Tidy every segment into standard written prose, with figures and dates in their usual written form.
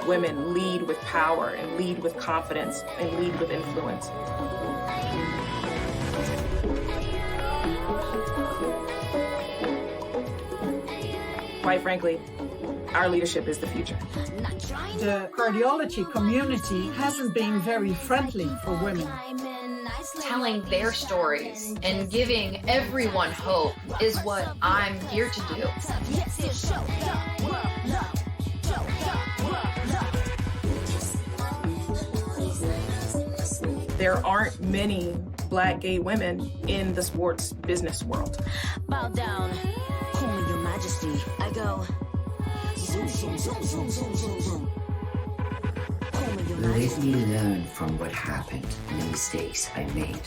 Women lead with power and lead with confidence and lead with influence. Quite frankly, our leadership is the future. The cardiology community hasn't been very friendly for women. Telling their stories and giving everyone hope is what I'm here to do. There aren't many Black gay women in the sports business world. Bow down, call me your majesty. I go zoom, zoom, zoom, zoom, zoom, zoom, zoom. Call me your majesty. Let me learn from what happened and the mistakes I made.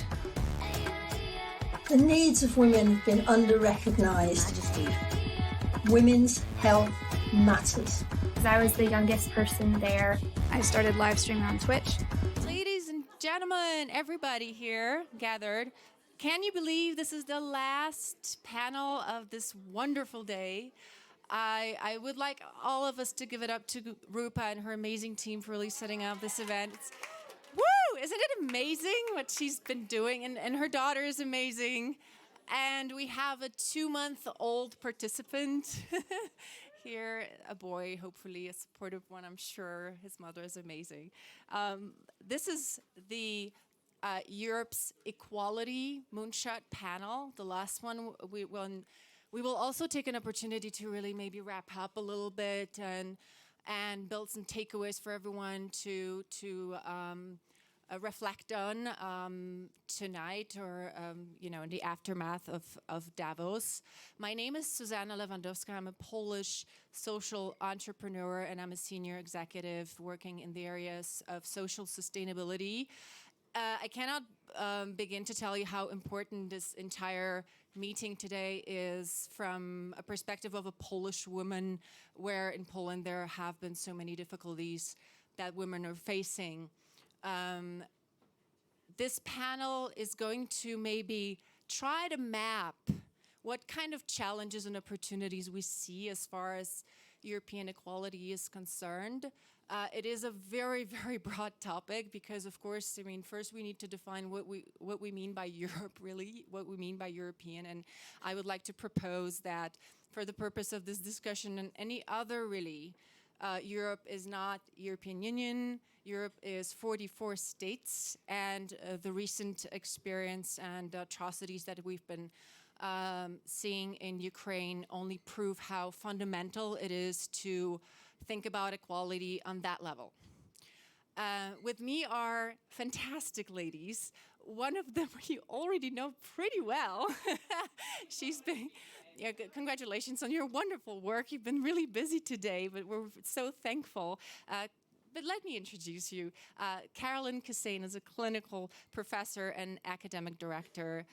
The needs of women have been under-recognized. Women's health matters. I was the youngest person there. I started live streaming on Twitch. Ladies and gentlemen, everybody here gathered, can you believe this is the last panel of this wonderful day? I would like all of us to give it up to Rupa and her amazing team for really setting up this event. Woo! Isn't it amazing what she's been doing? And her daughter is amazing. And we have a 2-month-old participant here, a boy, hopefully a supportive one, I'm sure. His mother is amazing. This is the Europe's Equality Moonshot panel, the last one. We will also take an opportunity to really maybe wrap up a little bit and build some takeaways for everyone to reflect on tonight or in the aftermath of Davos. My name is Susanna Lewandowska. I'm a Polish social entrepreneur and I'm a senior executive working in the areas of social sustainability. I cannot begin to tell you how important this entire meeting today is from a perspective of a Polish woman, where in Poland there have been so many difficulties that women are facing. This panel is going to maybe try to map what kind of challenges and opportunities we see as far as European equality is concerned. It is a very, very broad topic because, of course, first we need to define what we mean by Europe, really, what we mean by European. And I would like to propose that for the purpose of this discussion and any other, really, Europe is not European Union. Europe is 44 states, and the recent experience and atrocities that we've been seeing in Ukraine only prove how fundamental it is to think about equality on that level. With me are fantastic ladies. One of them you already know pretty well. She's been, congratulations on your wonderful work. You've been really busy today, but we're so thankful. But let me introduce you. Carolyn Kassane is a clinical professor and academic director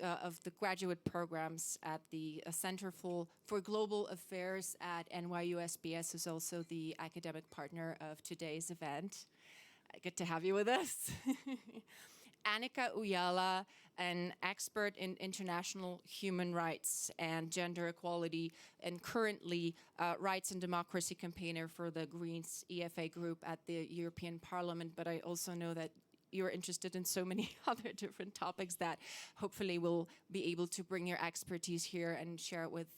of the graduate programs at the Center for Global Affairs at NYU SBS, who's also the academic partner of today's event. Good to have you with us. Annika Ujala, an expert in international human rights and gender equality, and currently rights and democracy campaigner for the Greens EFA group at the European Parliament. But I also know that you're interested in so many other different topics that hopefully we'll be able to bring your expertise here and share it with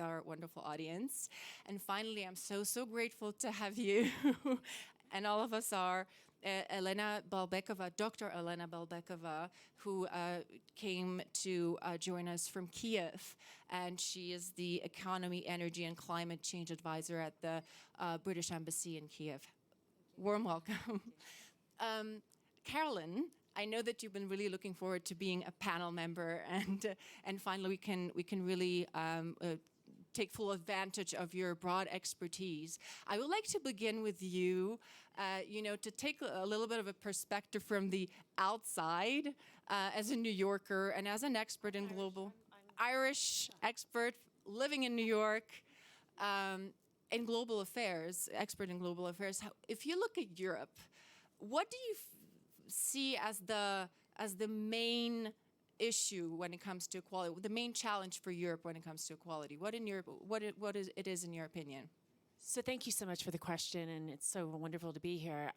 our wonderful audience. And finally, I'm so grateful to have you, and all of us are, Elena Balbekova, Dr. Elena Balbekova, who came to join us from Kiev, and she is the Economy, Energy, and Climate Change Advisor at the British Embassy in Kiev. Warm welcome. Carolyn, I know that you've been really looking forward to being a panel member, and finally we can really take full advantage of your broad expertise. I would like to begin with you, to take a little bit of a perspective from the outside as a New Yorker and as an expert in global. Irish expert living in New York, in global affairs, expert in global affairs. If you look at Europe, what do you see as the main issue when it comes to equality, the main challenge for Europe when it comes to equality? What is it in your opinion? So thank you so much for the question, and it's so wonderful to be here.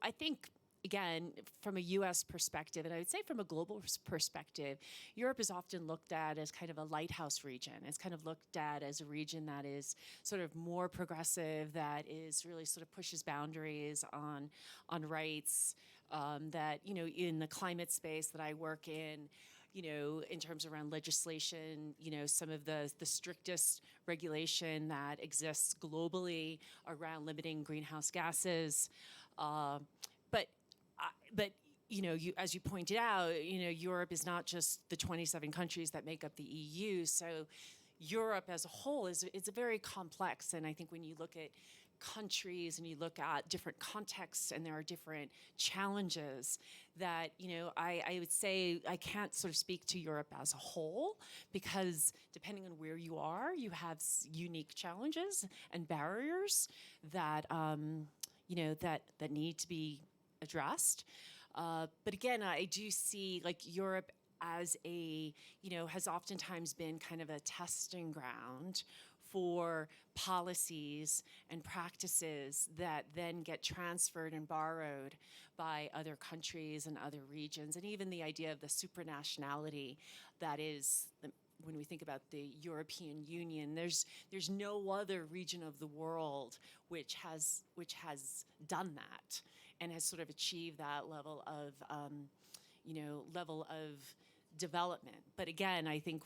I think, again, from a U.S. perspective, and I would say from a global perspective, Europe is often looked at as kind of a lighthouse region. It's kind of looked at as a region that is sort of more progressive, that is really sort of pushes boundaries on rights, that, in the climate space that I work in terms around legislation, some of the strictest regulation that exists globally around limiting greenhouse gases. But as you pointed out, Europe is not just the 27 countries that make up the EU. So Europe as a whole it's a very complex. And I think when you look at countries and you look at different contexts and there are different challenges that, I would say I can't sort of speak to Europe as a whole, because depending on where you are, you have unique challenges and barriers that, that need to be addressed. But again, I do see Europe as has oftentimes been kind of a testing ground for policies and practices that then get transferred and borrowed by other countries and other regions. And even the idea of the supranationality that is when we think about the European Union, there's no other region of the world which has done that and has sort of achieved that level of development. But again, I think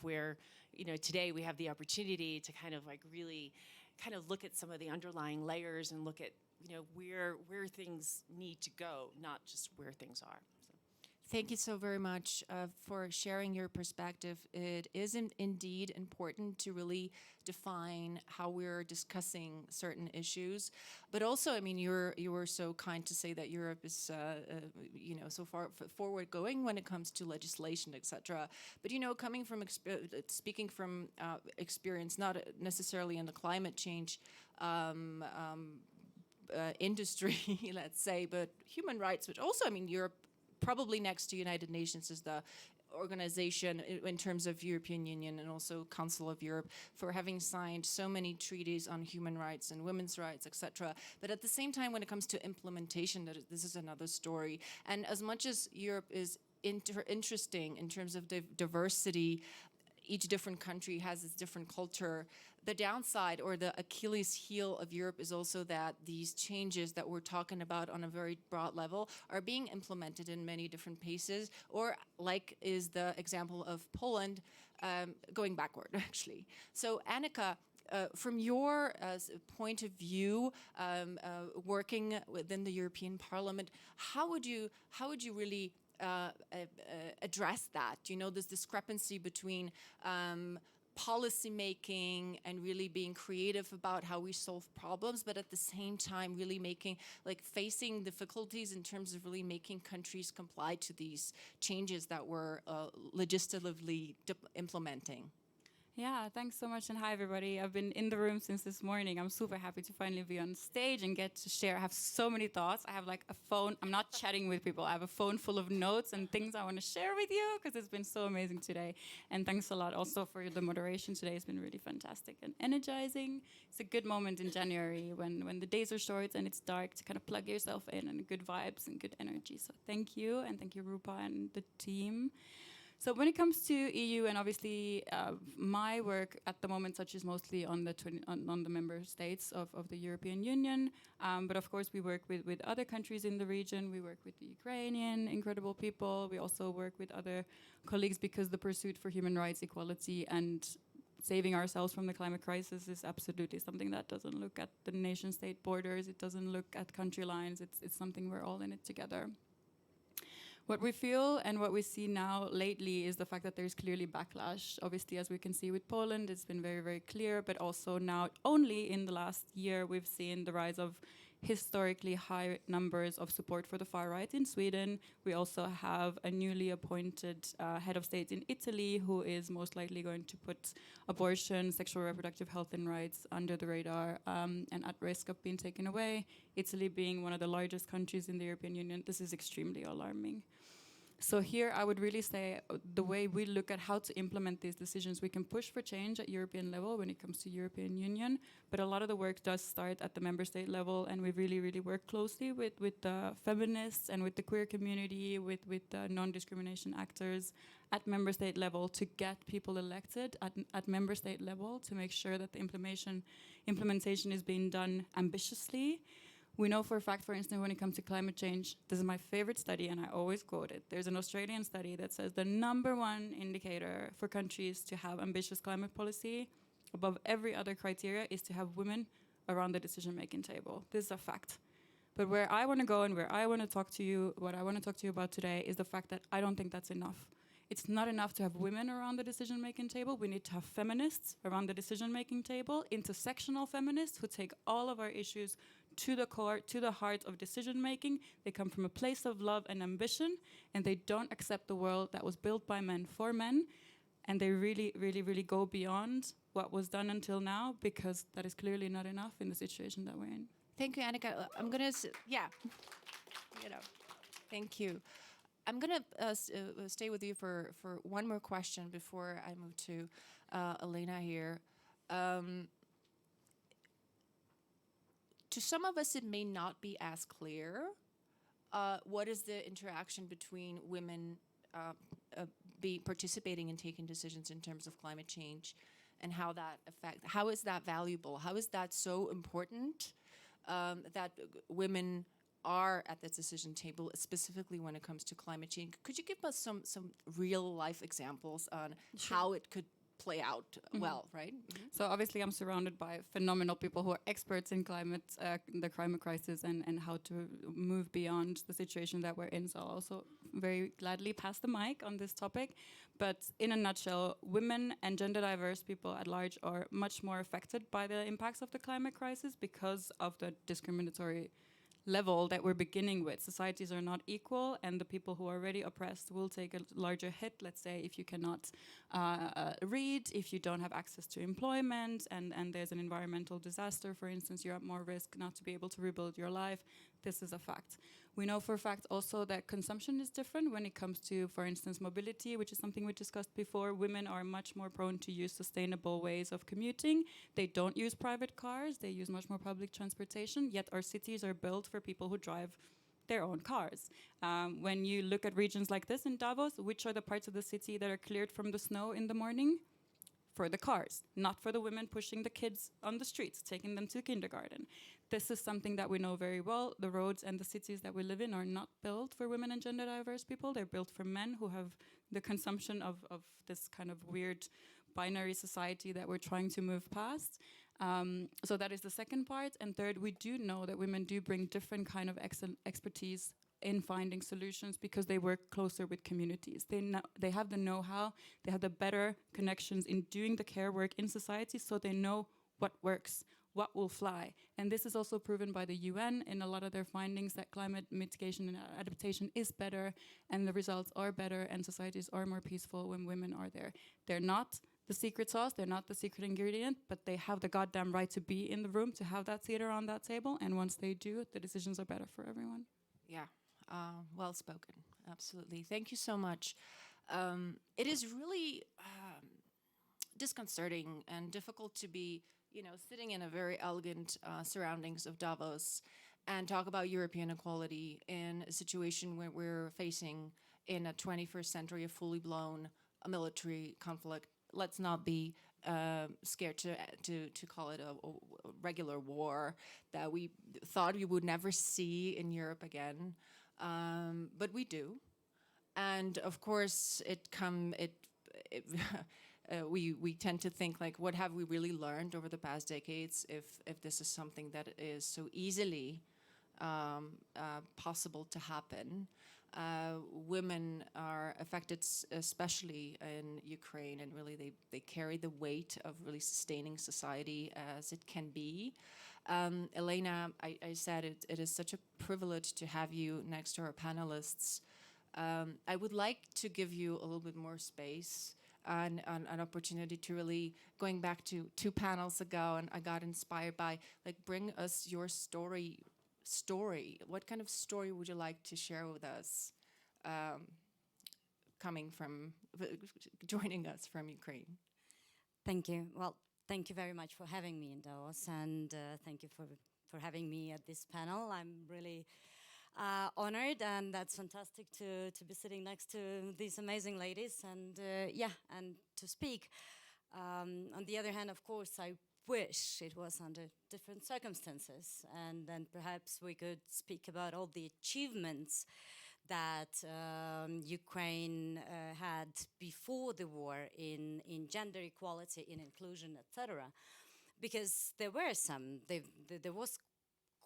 today we have the opportunity to kind of really kind of look at some of the underlying layers and look at where things need to go, not just where things are. Thank you so very much for sharing your perspective. It is indeed important to really define how we're discussing certain issues, but also, you were so kind to say that Europe is, so far forward going when it comes to legislation, etc. But coming from speaking from experience, not necessarily in the climate change industry, let's say, but human rights, which also, Europe, probably next to United Nations, is the organization in terms of European Union and also Council of Europe for having signed so many treaties on human rights and women's rights, etc. But at the same time, when it comes to implementation, this is another story. And as much as Europe is interesting in terms of diversity, each different country has its different culture. The downside or the Achilles heel of Europe is also that these changes that we're talking about on a very broad level are being implemented in many different paces, or like is the example of Poland, going backward, actually. So Annika, from your point of view, working within the European Parliament, how would you really address that? This discrepancy between policy making and really being creative about how we solve problems, but at the same time really facing difficulties in terms of really making countries comply to these changes that we're legislatively implementing. Yeah, thanks so much, and hi everybody. I've been in the room since this morning. I'm super happy to finally be on stage and get to share. I have so many thoughts. I have a phone. I'm not chatting with people. I have a phone full of notes and things I want to share with you because it's been so amazing today. And thanks a lot also for the moderation today. It's been really fantastic and energizing. It's a good moment in January when the days are short and it's dark to kind of plug yourself in and good vibes and good energy. So thank you, and thank you, Rupa and the team. So when it comes to EU, and obviously my work at the moment touches mostly on the member states of the European Union, but of course we work with other countries in the region. We work with the Ukrainian incredible people. We also work with other colleagues because the pursuit for human rights, equality, and saving ourselves from the climate crisis is absolutely something that doesn't look at the nation-state borders. It doesn't look at country lines. It's something we're all in it together. What we feel and what we see now lately is the fact that there's clearly backlash. Obviously, as we can see with Poland, it's been very, very clear, but also now only in the last year we've seen the rise of historically high numbers of support for the far right in Sweden. We also have a newly appointed head of state in Italy who is most likely going to put abortion, sexual reproductive health and rights under the radar and at risk of being taken away. Italy being one of the largest countries in the European Union, this is extremely alarming. So here I would really say the way we look at how to implement these decisions, we can push for change at European level when it comes to European Union, but a lot of the work does start at the member state level, and we really, really work closely with the feminists and with the queer community, with the non-discrimination actors at member state level to get people elected at member state level to make sure that the implementation is being done ambitiously. We know for a fact, for instance, when it comes to climate change, this is my favorite study and I always quote it. There's an Australian study that says the #1 indicator for countries to have ambitious climate policy above every other criteria is to have women around the decision-making table. This is a fact. But where I want to go and where I want to talk to you, what I want to talk to you about today is the fact that I don't think that's enough. It's not enough to have women around the decision-making table. We need to have feminists around the decision-making table, intersectional feminists who take all of our issues to the core, to the heart of decision-making. They come from a place of love and ambition, and they don't accept the world that was built by men for men, and they really, really, really go beyond what was done until now, because that is clearly not enough in the situation that we're in. Thank you, Annika. I'm gonna, thank you. I'm gonna stay with you for one more question before I move to Elena here. To some of us, it may not be as clear. What is the interaction between women participating and taking decisions in terms of climate change, and how is that valuable? How is that so important that women are at the decision table, specifically when it comes to climate change? Could you give us some real life examples on how it could play out well, right? So obviously I'm surrounded by phenomenal people who are experts in climate, the climate crisis and how to move beyond the situation that we're in. So I'll also very gladly pass the mic on this topic. But in a nutshell, women and gender diverse people at large are much more affected by the impacts of the climate crisis because of the discriminatory level that we're beginning with. Societies are not equal, and the people who are already oppressed will take a larger hit. Let's say if you cannot read, if you don't have access to employment, and there's an environmental disaster, for instance, you're at more risk not to be able to rebuild your life. This is a fact. We know for a fact also that consumption is different when it comes to, for instance, mobility, which is something we discussed before. Women are much more prone to use sustainable ways of commuting. They don't use private cars. They use much more public transportation, yet our cities are built for people who drive their own cars. When you look at regions like this in Davos, which are the parts of the city that are cleared from the snow in the morning? For the cars, not for the women pushing the kids on the streets, taking them to kindergarten. This is something that we know very well. The roads and the cities that we live in are not built for women and gender diverse people. They're built for men who have the consumption of this kind of weird binary society that we're trying to move past. So that is the second part. And third, we do know that women do bring different kind of expertise in finding solutions because they work closer with communities. They have the know-how, they have the better connections in doing the care work in society, so they know what works, what will fly. And this is also proven by the UN in a lot of their findings, that climate mitigation and adaptation is better, and the results are better, and societies are more peaceful when women are there. They're not the secret sauce, they're not the secret ingredient, but they have the goddamn right to be in the room, to have that seat around that table, and once they do, the decisions are better for everyone. Yeah. Well spoken, absolutely. Thank you so much. It is really disconcerting and difficult to be, sitting in a very elegant surroundings of Davos and talk about European equality in a situation where we're facing in a 21st century a fully blown military conflict. Let's not be scared to call it a regular war that we thought we would never see in Europe again. But we do, and of course, we tend to think like, what have we really learned over the past decades? If this is something that is so easily possible to happen, women are affected, especially in Ukraine, and really they carry the weight of really sustaining society as it can be. Elena, I said it is such a privilege to have you next to our panelists. I would like to give you a little bit more space and an opportunity to really, going back to 2 panels ago, and I got inspired by, like, bring us your story. What kind of story would you like to share with us, joining us from Ukraine? Thank you. Well, thank you very much for having me in Davos, and thank you for having me at this panel. I'm really honored, and that's fantastic to be sitting next to these amazing ladies and and to speak. On the other hand, of course, I wish it was under different circumstances, and then perhaps we could speak about all the achievements that Ukraine had before the war in gender equality, in inclusion, etc. Because there were some, there was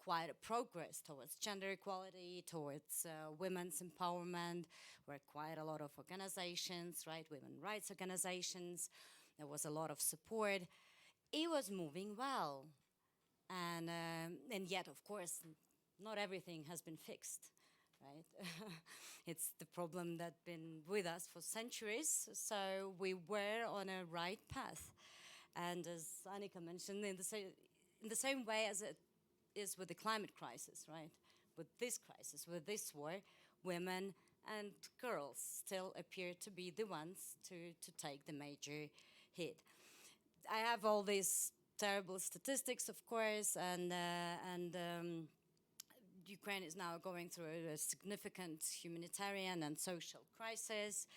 quite a progress towards gender equality, towards women's empowerment. Were quite a lot of organizations, right, women rights organizations. There was a lot of support. It was moving well, and yet, of course, not everything has been fixed, right? It's the problem that's been with us for centuries. So we were on a right path, and as Annika mentioned, in the same way as it is with the climate crisis, right? With this crisis, with this war, women and girls still appear to be the ones to take the major hit. I have all these terrible statistics, of course, and Ukraine is now going through a significant humanitarian and social crisis.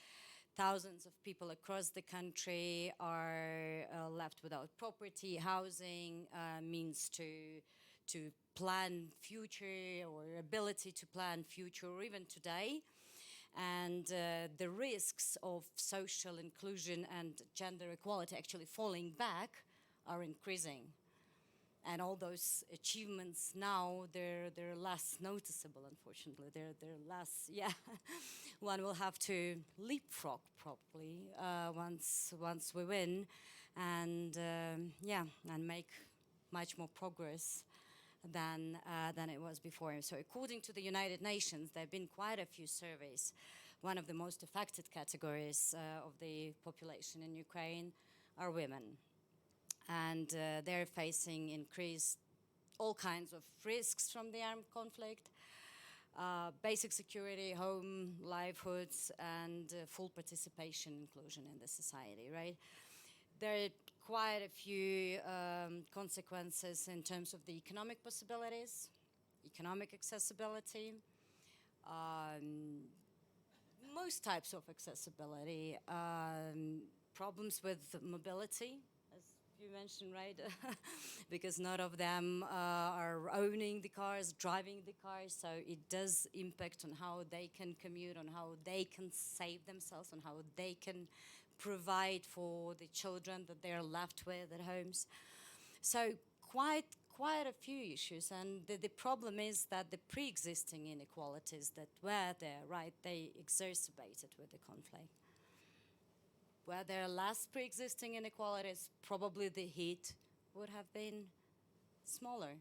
Thousands of people across the country are left without property, housing, means to plan future, or ability to plan future, or even today. And the risks of social inclusion and gender equality actually falling back are increasing. And all those achievements now, they're less noticeable, unfortunately. They're less, yeah. One will have to leapfrog probably once we win, and and make much more progress than it was before. So according to the United Nations, there have been quite a few surveys. One of the most affected categories of the population in Ukraine are women. And they're facing increased all kinds of risks from the armed conflict, basic security, home, livelihoods, and full participation, inclusion in the society, right? There are quite a few consequences in terms of the economic possibilities, economic accessibility, most types of accessibility, problems with mobility, as you mentioned, right? Because none of them are owning the cars, driving the cars, so it does impact on how they can commute, on how they can save themselves, on how they can provide for the children that they're left with at homes. So quite a few issues, and the problem is that the pre-existing inequalities that were there, right, they exacerbated with the conflict. Were there less pre-existing inequalities, probably the hit would have been smaller.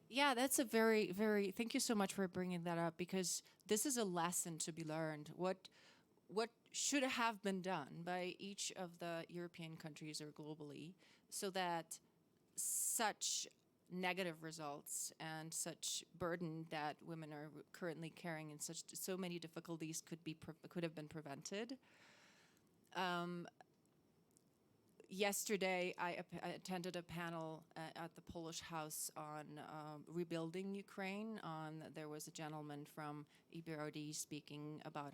Yeah, that's a very, very, thank you so much for bringing that up, because this is a lesson to be learned. What should have been done by each of the European countries or globally so that such negative results and such burden that women are currently carrying and so many difficulties could have been prevented. Yesterday, I attended a panel at the Polish House on rebuilding Ukraine. There was a gentleman from EBRD speaking about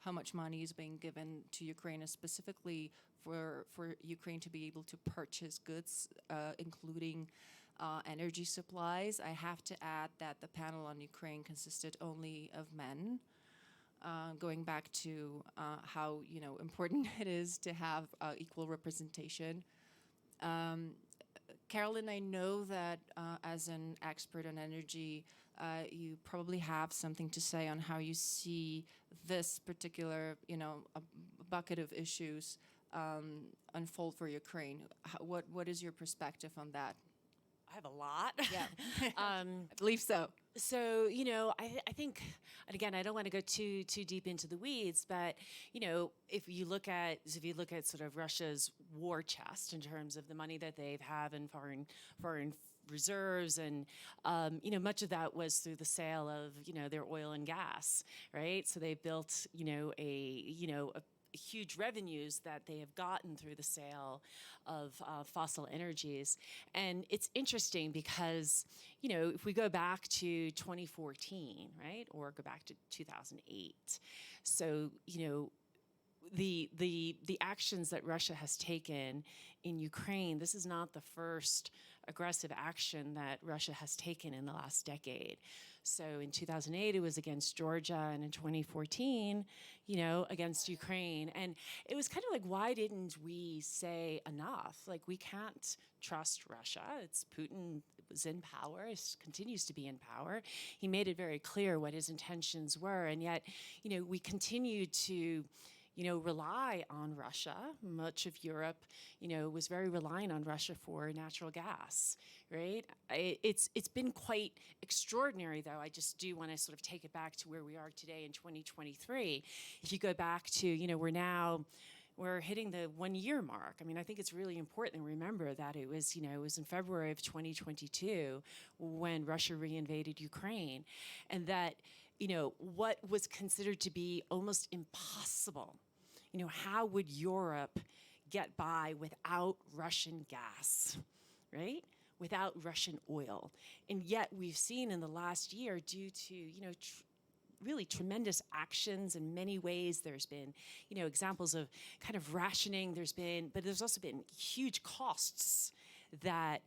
how much money is being given to Ukraine, specifically for Ukraine to be able to purchase goods, including energy supplies. I have to add that the panel on Ukraine consisted only of men. Going back to how important it is to have equal representation. Carolyn, I know that as an expert on energy, you probably have something to say on how you see this particular, a bucket of issues unfold for Ukraine. What is your perspective on that? I have a lot. Yeah, I believe so. So, I think, and again, I don't want to go too deep into the weeds, but, if you look at sort of Russia's war chest in terms of the money that they have in foreign reserves, and much of that was through the sale of their oil and gas, right? So they built a huge revenues that they have gotten through the sale of fossil energies. And it's interesting because, if we go back to 2014, right, or go back to 2008, so, the actions that Russia has taken in Ukraine, this is not the first aggressive action that Russia has taken in the last decade. So in 2008, it was against Georgia, and in 2014, against Ukraine. And it was kind of like, why didn't we say enough? Like, we can't trust Russia. It's Putin was in power, continues to be in power. He made it very clear what his intentions were, and yet, we continue to rely on Russia. Much of Europe, was very reliant on Russia for natural gas, right? It's been quite extraordinary, though. I just do want to sort of take it back to where we are today in 2023. If you go back to, we're hitting the 1 year mark. I mean, I think it's really important to remember that it was in February of 2022 when Russia reinvaded Ukraine, and that, what was considered to be almost impossible. How would Europe get by without Russian gas, right? Without Russian oil. And yet we've seen in the last year, due to, really tremendous actions in many ways. There's been, examples of kind of rationing. But there's also been huge costs that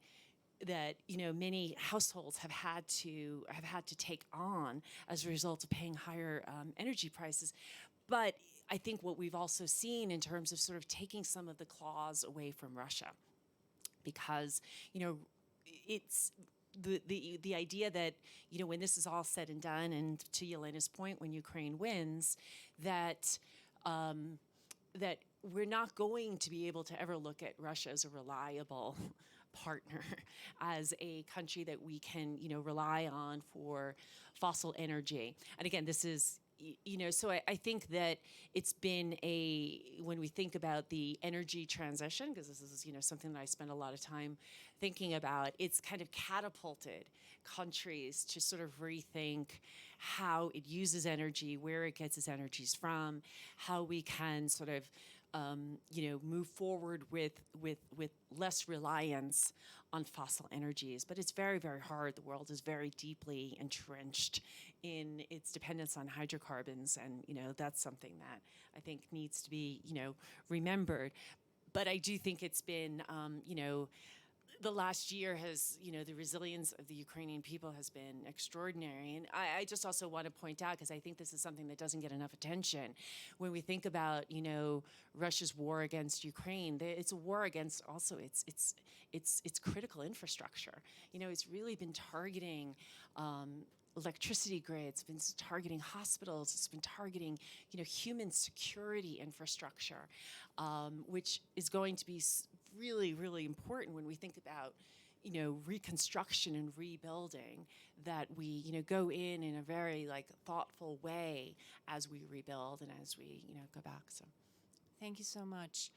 many households have had to take on as a result of paying higher energy prices. But I think what we've also seen in terms of sort of taking some of the claws away from Russia, because it's the idea that when this is all said and done, and to Yelena's point, when Ukraine wins, that that we're not going to be able to ever look at Russia as a reliable partner, as a country that we can rely on for fossil energy. And again, this is so I think that it's been when we think about the energy transition, because this is something that I spend a lot of time thinking about, it's kind of catapulted countries to sort of rethink how it uses energy, where it gets its energies from, how we can sort of move forward with less reliance on fossil energies. But it's very, very hard. The world is very deeply entrenched in its dependence on hydrocarbons, and that's something that I think needs to be remembered. But I do think it's been the last year has, the resilience of the Ukrainian people has been extraordinary. And I just also want to point out, because I think this is something that doesn't get enough attention, when we think about, Russia's war against Ukraine, it's a war against also its critical infrastructure. It's really been targeting electricity grids, it's been targeting hospitals, it's been targeting, human security infrastructure, which is going to be really, really important when we think about, reconstruction and rebuilding, that we, go in a very thoughtful way as we rebuild and as we, go back. So, thank you so much.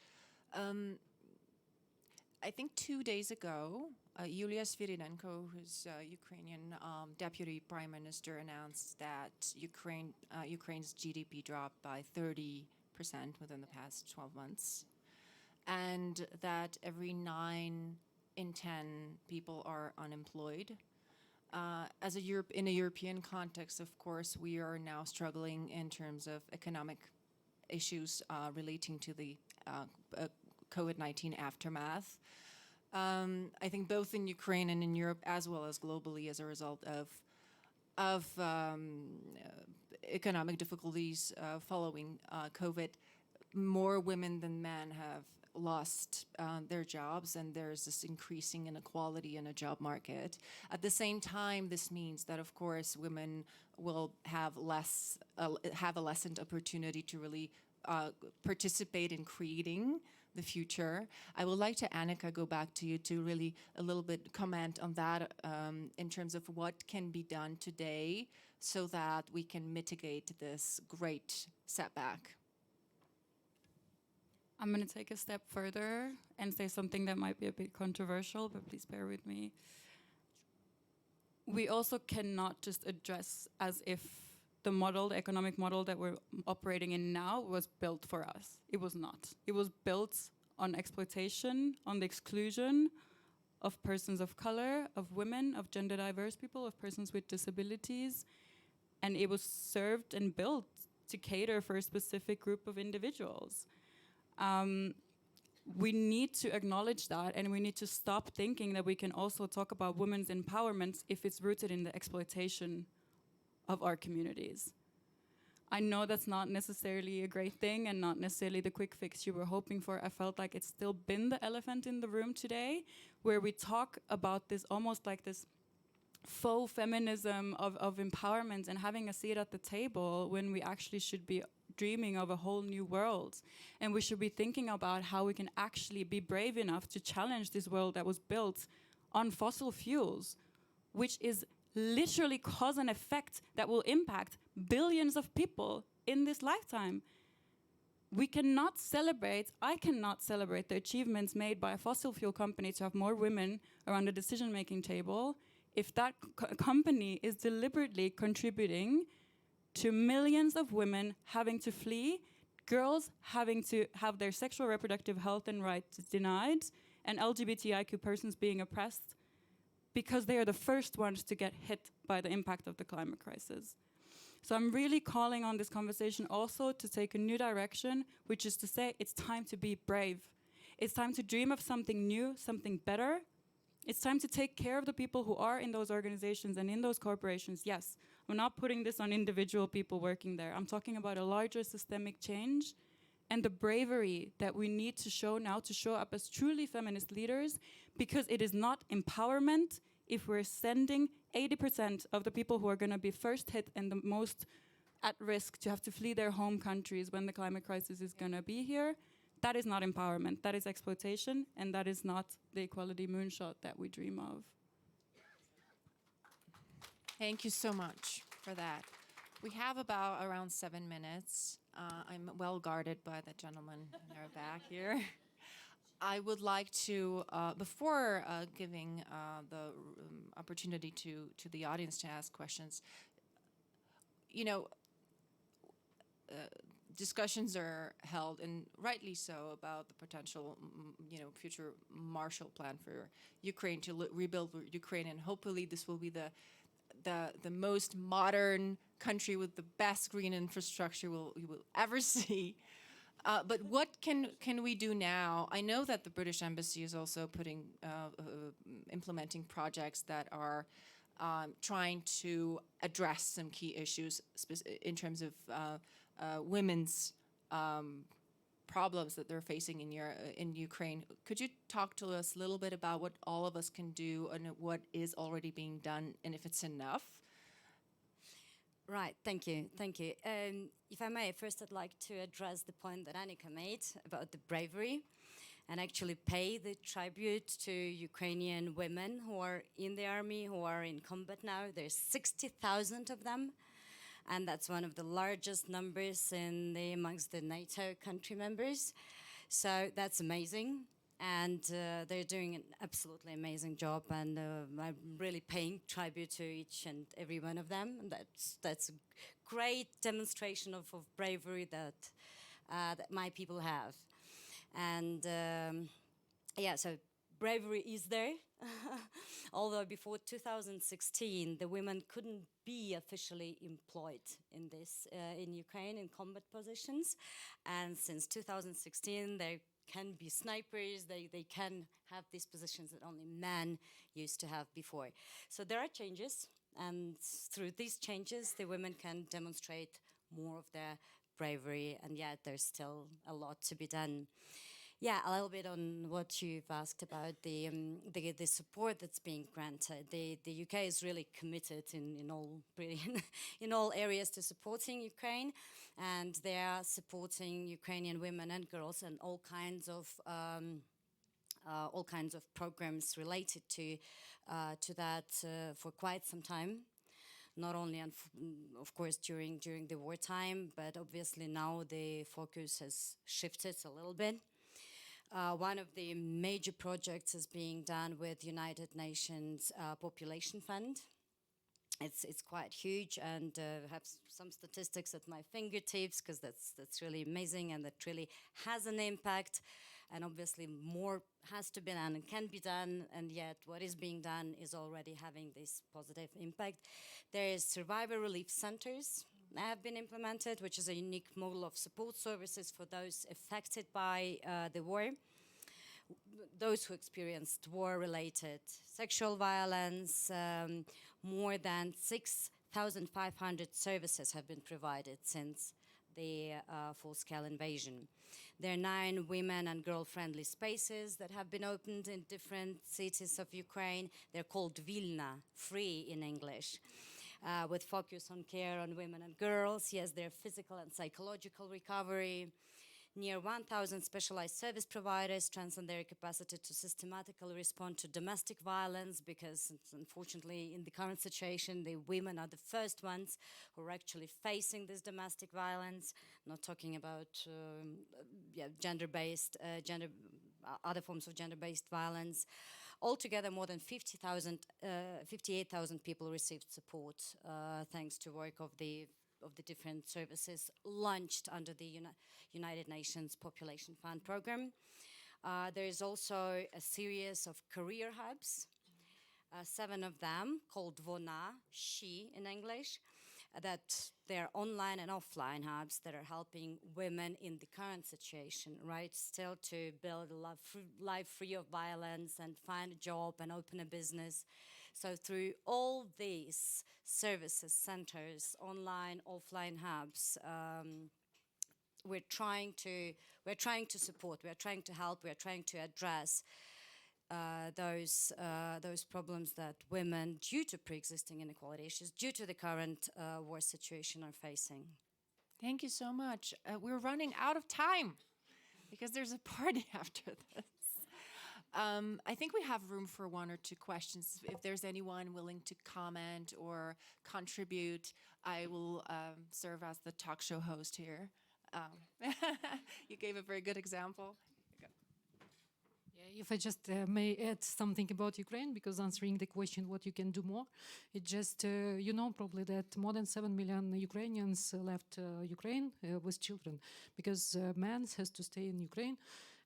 I think 2 days ago, Yulia Sviridenko, who's Ukrainian deputy prime minister, announced that Ukraine's GDP dropped by 30% within the past 12 months. And that every 9 in 10 people are unemployed. In a European context, of course, we are now struggling in terms of economic issues relating to the COVID-19 aftermath. I think both in Ukraine and in Europe, as well as globally, as a result of economic difficulties following COVID, more women than men have lost their jobs, and there's this increasing inequality in a job market. At the same time, this means that, of course, women will have a lessened opportunity to really participate in creating the future. I would like to, Annika, go back to you to really a little bit comment on that in terms of what can be done today so that we can mitigate this great setback. I'm going to take a step further and say something that might be a bit controversial, but please bear with me. We also cannot just address as if the model, the economic model that we're operating in now was built for us. It was not. It was built on exploitation, on the exclusion of persons of color, of women, of gender diverse people, of persons with disabilities. And it was served and built to cater for a specific group of individuals. We need to acknowledge that, and we need to stop thinking that we can also talk about women's empowerment if it's rooted in the exploitation of our communities. I know that's not necessarily a great thing and not necessarily the quick fix you were hoping for. I felt like it's still been the elephant in the room today, where we talk about this almost like this faux feminism of empowerment and having a seat at the table when we actually should be dreaming of a whole new world. And we should be thinking about how we can actually be brave enough to challenge this world that was built on fossil fuels, which is literally cause and effect that will impact billions of people in this lifetime. We cannot celebrate, I cannot celebrate the achievements made by a fossil fuel company to have more women around the decision-making table if that company is deliberately contributing to millions of women having to flee, girls having to have their sexual reproductive health and rights denied, and LGBTIQ persons being oppressed because they are the first ones to get hit by the impact of the climate crisis. So I'm really calling on this conversation also to take a new direction, which is to say it's time to be brave. It's time to dream of something new, something better. It's time to take care of the people who are in those organizations and in those corporations. Yes, I'm not putting this on individual people working there. I'm talking about a larger systemic change and the bravery that we need to show now to show up as truly feminist leaders, because it is not empowerment if we're sending 80% of the people who are going to be first hit and the most at risk to have to flee their home countries when the climate crisis is going to be here. That is not empowerment. That is exploitation, and that is not the equality moonshot that we dream of. Thank you so much for that. We have about around 7 minutes. I'm well guarded by the gentleman in our back here. I would like to, before giving the opportunity to the audience to ask questions, you know, discussions are held, and rightly so, about the potential, future Marshall Plan for Ukraine to rebuild Ukraine, and hopefully this will be the most modern country with the best green infrastructure you will ever see. But what can we do now? I know that the British Embassy is also implementing projects that are trying to address some key issues in terms of women's problems that they're facing in Ukraine. Could you talk to us a little bit about what all of us can do and what is already being done, and if it's enough? Right, thank you. If I may, first I'd like to address the point that Annika made about the bravery and actually pay the tribute to Ukrainian women who are in the army, who are in combat now. There's 60,000 of them, and that's one of the largest numbers amongst the NATO country members. So that's amazing. And they're doing an absolutely amazing job, and I'm really paying tribute to each and every one of them. And that's a great demonstration of bravery that my people have. And so bravery is there. Although before 2016, the women couldn't be officially employed in Ukraine in combat positions, and since 2016, they can be snipers, they can have these positions that only men used to have before. So there are changes, and through these changes, the women can demonstrate more of their bravery, and yet there's still a lot to be done. Yeah, a little bit on what you've asked about the support that's being granted. The UK is really committed in all in all areas to supporting Ukraine, and they are supporting Ukrainian women and girls and all kinds of programs related to that for quite some time. Not only, of course, during the wartime, but obviously now the focus has shifted a little bit. One of the major projects is being done with United Nations Population Fund. It's quite huge, and have some statistics at my fingertips because that's really amazing, and that really has an impact. And obviously more has to be done and can be done, and yet what is being done is already having this positive impact. There is survivor relief centers that have been implemented, which is a unique model of support services for those affected by the war, those who experienced war-related sexual violence. More than 6,500 services have been provided since the full-scale invasion. There are 9 women and girl-friendly spaces that have been opened in different cities of Ukraine. They're called Vilna, free in English, with focus on care on women and girls. Yes, their physical and psychological recovery. Near 1,000 specialized service providers strengthen their capacity to systematically respond to domestic violence, because unfortunately in the current situation the women are the first ones who are actually facing this domestic violence, not talking about other forms of gender-based violence. Altogether, more than 58,000 people received support thanks to work of the different services launched under the United Nations Population Fund program. There is also a series of career hubs, 7 of them called Vona, she in English, that they're online and offline hubs that are helping women in the current situation, right, still to build a life free of violence and find a job and open a business. So through all these services, centers, online, offline hubs, we're trying to support, we're trying to help, we're trying to address those problems that women, due to pre-existing inequality issues, due to the current war situation, are facing. Thank you so much. We're running out of time because there's a party after this. I think we have room for 1 or 2 questions. If there's anyone willing to comment or contribute, I will serve as the talk show host here. You gave a very good example. If I just may add something about Ukraine, because answering the question what you can do more, it just, you know probably that more than 7 million Ukrainians left Ukraine with children, because men has to stay in Ukraine,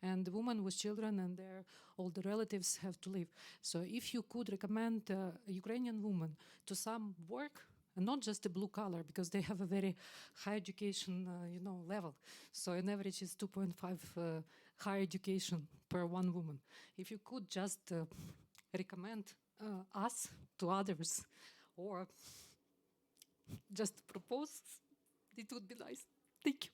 and the women with children and their older relatives have to leave. So if you could recommend Ukrainian women to some work, and not just a blue collar, because they have a very high education level. So on average is 2.5 higher education per 1 woman. If you could just recommend us to others, or just propose, it would be nice. Thank you.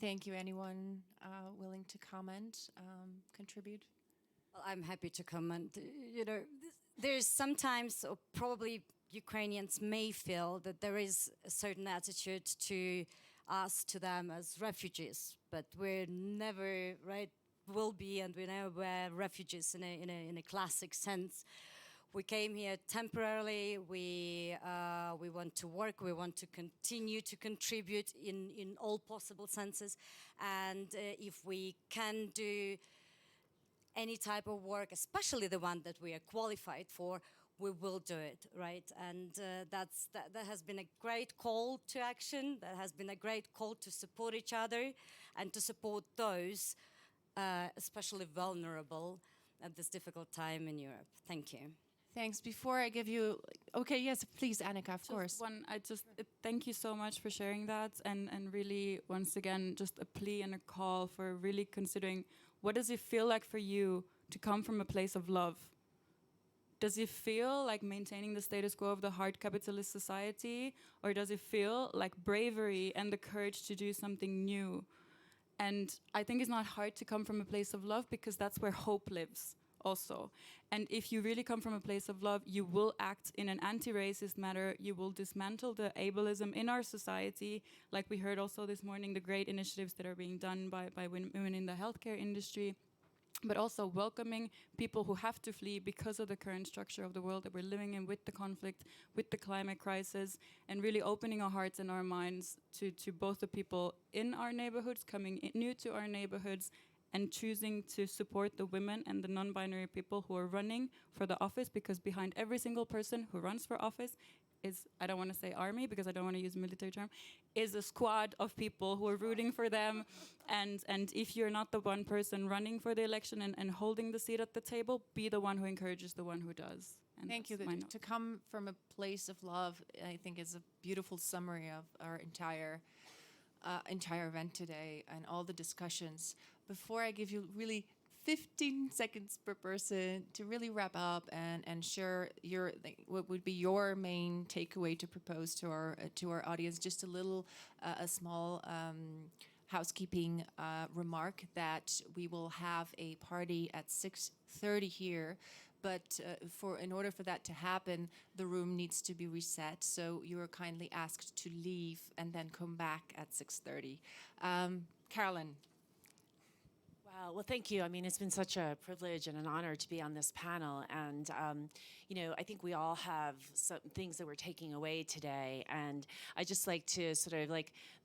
Thank you. Anyone willing to comment, contribute? Well, I'm happy to comment. You know, there's sometimes, or probably Ukrainians may feel that there is a certain attitude to us, to them as refugees, but we're never, right, will be, and we never were refugees in a classic sense. We came here temporarily. We want to work. We want to continue to contribute in all possible senses, and if we can do any type of work, especially the one that we are qualified for, we will do it, right? And that has been a great call to action. That has been a great call to support each other and to support those especially vulnerable at this difficult time in Europe. Thank you. Thanks. Before I give you, okay, yes, please, Annika, of course. Thank you so much for sharing that, and really, once again, just a plea and a call for really considering what does it feel like for you to come from a place of love, Does it feel like maintaining the status quo of the hard capitalist society, or does it feel like bravery and the courage to do something new? And I think it's not hard to come from a place of love, because that's where hope lives also. And if you really come from a place of love, you will act in an anti-racist manner. You will dismantle the ableism in our society. Like we heard also this morning, the great initiatives that are being done by women in the healthcare industry, but also welcoming people who have to flee because of the current structure of the world that we're living in, with the conflict, with the climate crisis, and really opening our hearts and our minds to both the people in our neighborhoods, coming new to our neighborhoods, and choosing to support the women and the non-binary people who are running for the office, because behind every single person who runs for office is, I don't want to say army because I don't want to use a military term, is a squad of people who are rooting for them. And if you're not the one person running for the election and holding the seat at the table, be the one who encourages the one who does. And thank you. To come from a place of love, I think, is a beautiful summary of our entire event today and all the discussions. Before I give you really 15 seconds per person to really wrap up and share what would be your main takeaway to propose to our audience, just a small housekeeping remark that we will have a party at 6:30 here. But in order for that to happen, the room needs to be reset. So you are kindly asked to leave and then come back at 6:30. Carolyn. Well, thank you. I mean, it's been such a privilege and an honor to be on this panel. And, I think we all have some things that we're taking away today. And I just like to sort of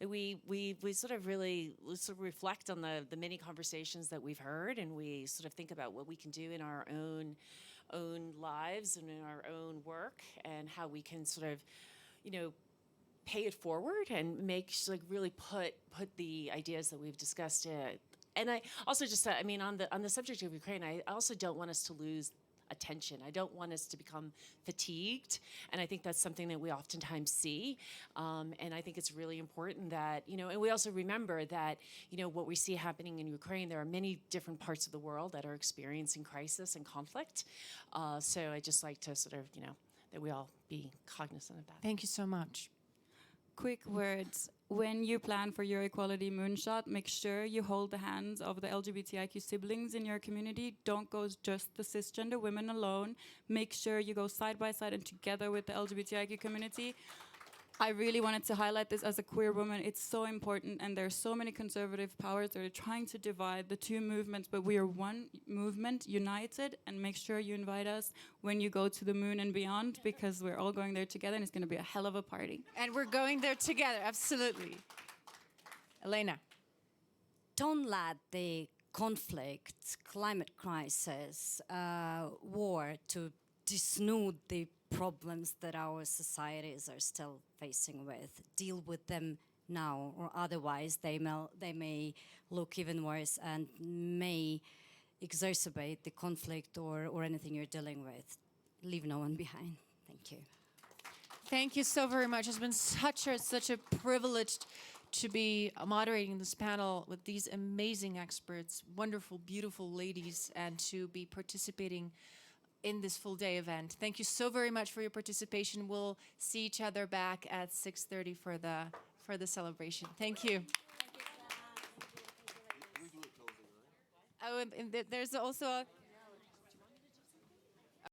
we sort of really reflect on the many conversations that we've heard, and we sort of think about what we can do in our own lives and in our own work, and how we can sort of, pay it forward and really put the ideas that we've discussed and I also just said, on the subject of Ukraine, I also don't want us to lose attention. I don't want us to become fatigued, and I think that's something that we oftentimes see. And I think it's really important that, and we also remember that, what we see happening in Ukraine, there are many different parts of the world that are experiencing crisis and conflict. So I just like to sort of, that we all be cognizant of that. Thank you so much. Quick words. When you plan for your equality moonshot, make sure you hold the hands of the LGBTIQ siblings in your community. Don't go just the cisgender women alone. Make sure you go side by side and together with the LGBTIQ community. I really wanted to highlight this as a queer woman. It's so important, and there are so many conservative powers that are trying to divide the two movements, but we are one movement, united, and make sure you invite us when you go to the moon and beyond, because we're all going there together, and it's going to be a hell of a party. And we're going there together, absolutely. Elena. Don't let the conflict, climate crisis, war to disnude the problems that our societies are still facing with. Deal with them now, or otherwise they may look even worse and may exacerbate the conflict or anything you're dealing with. Leave no one behind. Thank you. Thank you so very much. It's been such a privilege to be moderating this panel with these amazing experts, wonderful, beautiful ladies, and to be participating in this full day event. Thank you so very much for your participation. We'll see each other back at 6:30 for the celebration. Thank you. Oh, and there's also a